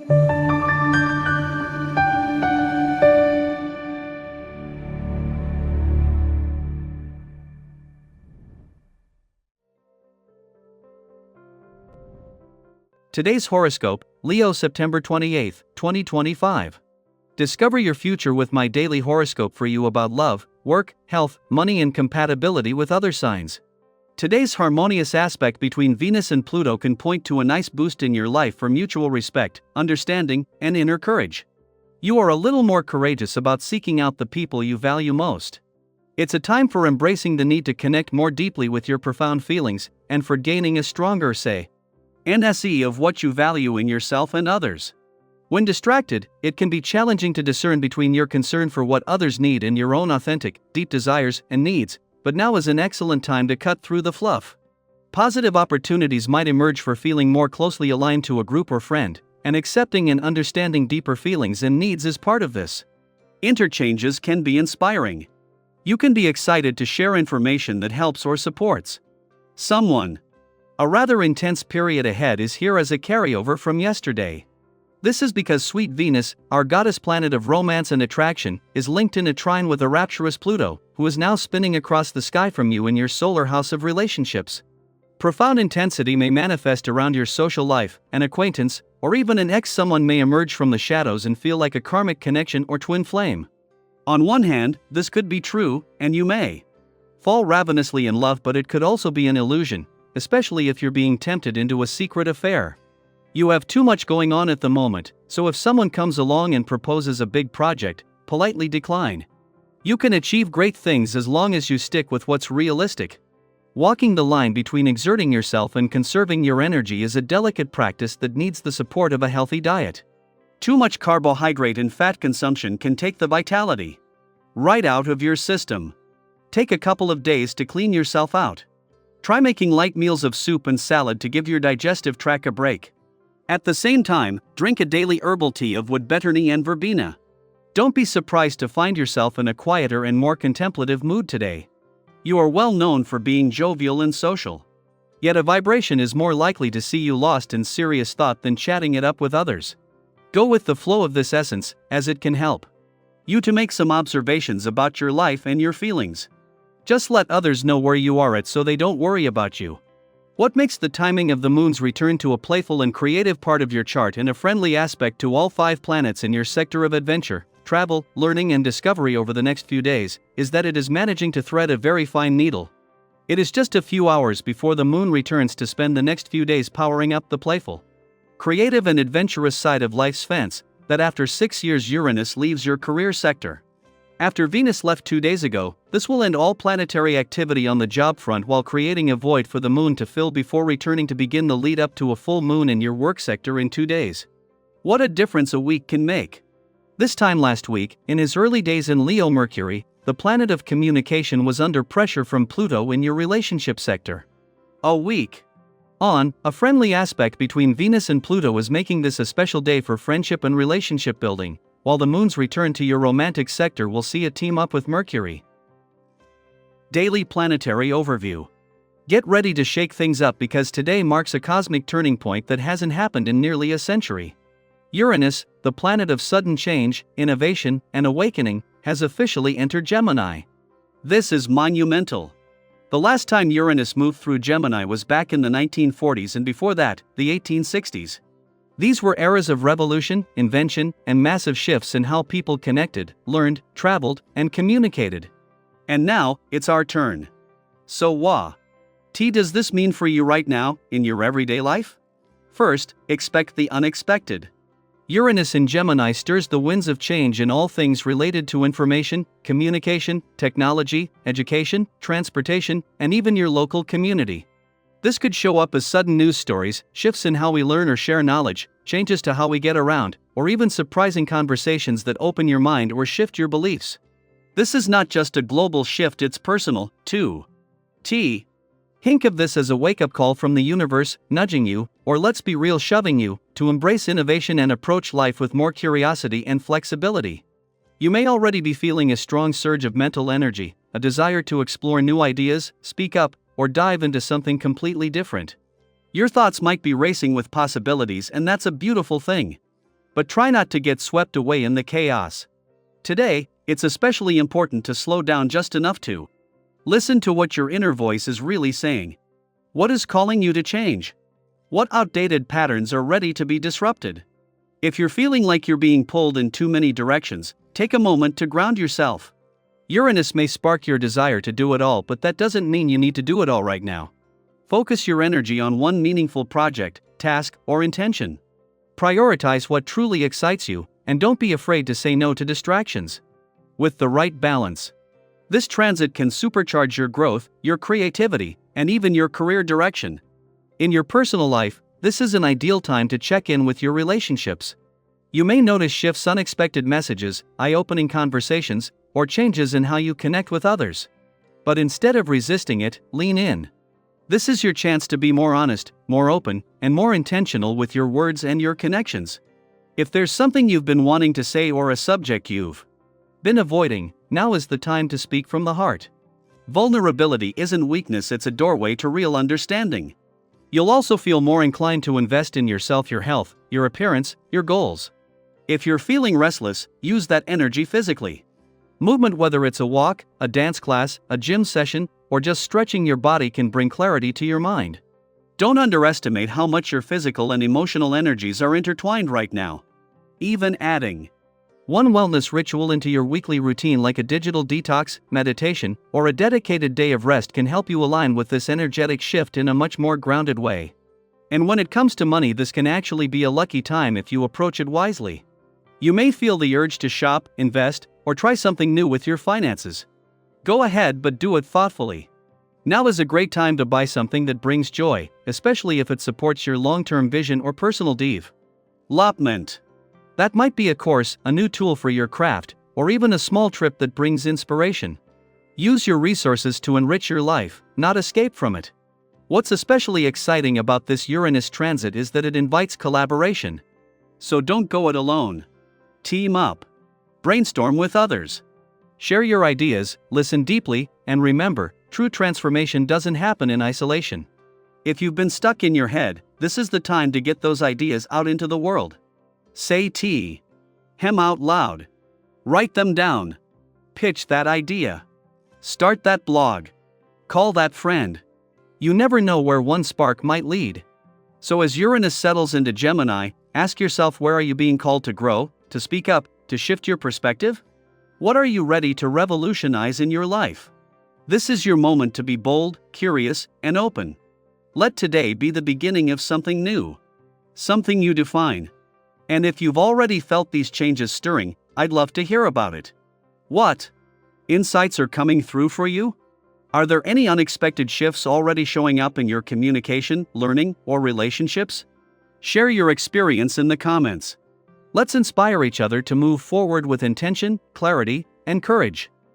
Today's horoscope, Leo September 28, 2025. Discover your future with my daily horoscope for you about love, work, health, money and compatibility with other signs. Today's harmonious aspect between Venus and Pluto can point to a nice boost in your life for mutual respect, understanding, and inner courage. You are a little more courageous about seeking out the people you value most. It's a time for embracing the need to connect more deeply with your profound feelings, and for gaining a stronger say and se of what you value in yourself and others. When distracted, it can be challenging to discern between your concern for what others need and your own authentic, deep desires and needs, but now is an excellent time to cut through the fluff. Positive opportunities might emerge for feeling more closely aligned to a group or friend, and accepting and understanding deeper feelings and needs is part of this. Interchanges can be inspiring. You can be excited to share information that helps or supports someone. A rather intense period ahead is here as a carryover from yesterday. This is because sweet Venus, our goddess planet of romance and attraction, is linked in a trine with a rapturous Pluto, who is now spinning across the sky from you in your solar house of relationships. Profound intensity may manifest around your social life, an acquaintance, or even an ex. Someone may emerge from the shadows and feel like a karmic connection or twin flame. On one hand, this could be true, and you may fall ravenously in love, but it could also be an illusion, especially if you're being tempted into a secret affair. You have too much going on at the moment, so if someone comes along and proposes a big project, politely decline. You can achieve great things as long as you stick with what's realistic. Walking the line between exerting yourself and conserving your energy is a delicate practice that needs the support of a healthy diet. Too much carbohydrate and fat consumption can take the vitality right out of your system. Take a couple of days to clean yourself out. Try making light meals of soup and salad to give your digestive tract a break. At the same time, drink a daily herbal tea of wood betony and verbena. Don't be surprised to find yourself in a quieter and more contemplative mood today. You are well known for being jovial and social. Yet a vibration is more likely to see you lost in serious thought than chatting it up with others. Go with the flow of this essence, as it can help you to make some observations about your life and your feelings. Just let others know where you are at so they don't worry about you. What makes the timing of the moon's return to a playful and creative part of your chart and a friendly aspect to all 5 planets in your sector of adventure, travel, learning and discovery over the next few days, is that it is managing to thread a very fine needle. It is just a few hours before the moon returns to spend the next few days powering up the playful, creative and adventurous side of life's fence, that after 6 years Uranus leaves your career sector. After Venus left 2 days ago, this will end all planetary activity on the job front while creating a void for the moon to fill before returning to begin the lead up to a full moon in your work sector in 2 days. What a difference a week can make! This time last week, in his early days in Leo, Mercury, the planet of communication, was under pressure from Pluto in your relationship sector. A week on, a friendly aspect between Venus and Pluto is making this a special day for friendship and relationship building, while the moon's return to your romantic sector will see it team up with Mercury. Daily planetary overview. Get ready to shake things up because today marks a cosmic turning point that hasn't happened in nearly a century. Uranus, the planet of sudden change, innovation, and awakening, has officially entered Gemini. This is monumental. The last time Uranus moved through Gemini was back in the 1940s, and before that, the 1860s. These were eras of revolution, invention, and massive shifts in how people connected, learned, traveled, and communicated. And now, it's our turn. So what does this mean for you right now, in your everyday life? First, expect the unexpected. Uranus in Gemini stirs the winds of change in all things related to information, communication, technology, education, transportation, and even your local community. This could show up as sudden news stories, shifts in how we learn or share knowledge, changes to how we get around, or even surprising conversations that open your mind or shift your beliefs. This is not just a global shift, it's personal, too. Think of this as a wake-up call from the universe, nudging you, or let's be real, shoving you, to embrace innovation and approach life with more curiosity and flexibility. You may already be feeling a strong surge of mental energy, a desire to explore new ideas, speak up, or dive into something completely different. Your thoughts might be racing with possibilities, and that's a beautiful thing. But try not to get swept away in the chaos. Today, it's especially important to slow down just enough to listen to what your inner voice is really saying. What is calling you to change? What outdated patterns are ready to be disrupted? If you're feeling like you're being pulled in too many directions, take a moment to ground yourself. Uranus may spark your desire to do it all, but that doesn't mean you need to do it all right now. Focus your energy on one meaningful project, task, or intention. Prioritize what truly excites you, and don't be afraid to say no to distractions. With the right balance, this transit can supercharge your growth, your creativity, and even your career direction. In your personal life, this is an ideal time to check in with your relationships. You may notice shifts, unexpected messages, eye-opening conversations, or changes in how you connect with others. But instead of resisting it, lean in. This is your chance to be more honest, more open, and more intentional with your words and your connections. If there's something you've been wanting to say or a subject you've been avoiding, now is the time to speak from the heart. Vulnerability isn't weakness, it's a doorway to real understanding. You'll also feel more inclined to invest in yourself, your health, your appearance, your goals. If you're feeling restless, use that energy physically. Movement, whether it's a walk, a dance class, a gym session, or just stretching your body, can bring clarity to your mind. Don't underestimate how much your physical and emotional energies are intertwined right now. Even adding one wellness ritual into your weekly routine, like a digital detox, meditation, or a dedicated day of rest, can help you align with this energetic shift in a much more grounded way. And when it comes to money, this can actually be a lucky time if you approach it wisely. You may feel the urge to shop, invest, or try something new with your finances. Go ahead, but do it thoughtfully. Now is a great time to buy something that brings joy, especially if it supports your long-term vision or personal development. That might be a course, a new tool for your craft, or even a small trip that brings inspiration. Use your resources to enrich your life, not escape from it. What's especially exciting about this Uranus transit is that it invites collaboration. So don't go it alone. Team up. Brainstorm with others. Share your ideas, listen deeply, and remember, true transformation doesn't happen in isolation. If you've been stuck in your head, this is the time to get those ideas out into the world. Say them out loud. Write them down. Pitch that idea. Start that blog. Call that friend. You never know where one spark might lead. So as Uranus settles into Gemini, ask yourself, where are you being called to grow, to speak up, to shift your perspective? What are you ready to revolutionize in your life? This is your moment to be bold, curious, and open. Let today be the beginning of something new. Something you define. And if you've already felt these changes stirring, I'd love to hear about it. What insights are coming through for you? Are there any unexpected shifts already showing up in your communication, learning, or relationships? Share your experience in the comments. Let's inspire each other to move forward with intention, clarity, and courage.